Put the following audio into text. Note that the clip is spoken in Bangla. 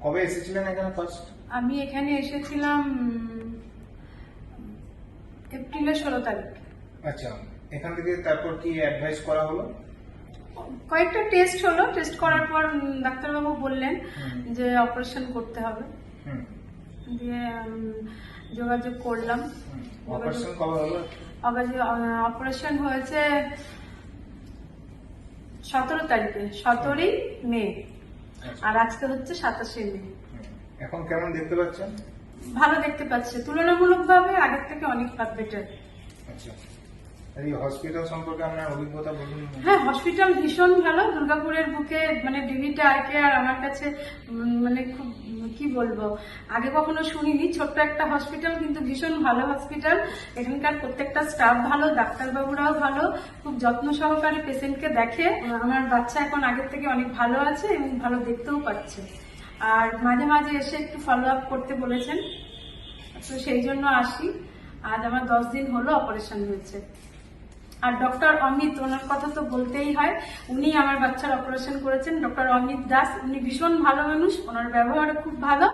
কবে এসেছিলেন এখানে ফার্স্ট? আমি এখানে এসেছিলাম এপ্রিলের 16 তারিখ। আচ্ছা, এখান থেকে তারপর কি অ্যাডভাইস করা হলো? কয়েকটা টেস্ট হলো, টেস্ট করার পর ডাক্তারবাবু বললেন যে অপারেশন করতে হবে। হুম। দিয়ে যোগাযোগ করলাম। অপারেশন কবে হলো? অপারেশন হয়েছে 17 তারিখে, 17ই মে। আচ্ছা। আর আজকে হচ্ছে 27শে মে। এখন কেমন দেখতে পাচ্ছেন? ভালো দেখতে পাচ্ছে, তুলনামূলকভাবে আগের থেকে অনেক বেটার। আচ্ছা, এই হসপিটাল সম্পর্কে আপনার অভিজ্ঞতা বলুন। হ্যাঁ, হসপিটাল ভীষণ ভালো। দুর্গাপুরের বুকে মানে ডিভিটা আইকে আর আমার কাছে মানে খুব কি বলবো, আগে কখনো শুনিনি। ছোট্ট একটা হসপিটাল, কিন্তু ভীষণ ভালো হসপিটাল। এখানকার প্রত্যেকটা স্টাফ ভালো, ডাক্তারবাবুরাও ভালো, খুব যত্ন সহকারে পেশেন্টকে দেখে। আমার বাচ্চা এখন আগের থেকে অনেক ভালো আছে এবং ভালো দেখতেও পাচ্ছে। আর মাঝে মাঝে এসে একটু ফলো আপ করতে বলেছেন, তো সেই জন্য আসি। আজ আমার 10 দিন হলো অপারেশন হয়েছে। আর ডক্টর অমিত, ওনার কথা তো বলতেই হয়, উনি আমার বাচ্চার অপারেশন করেছেন। ডক্টর অমিত দাস, উনি ভীষণ ভালো মানুষ, ওনার ব্যবহার খুব ভালো।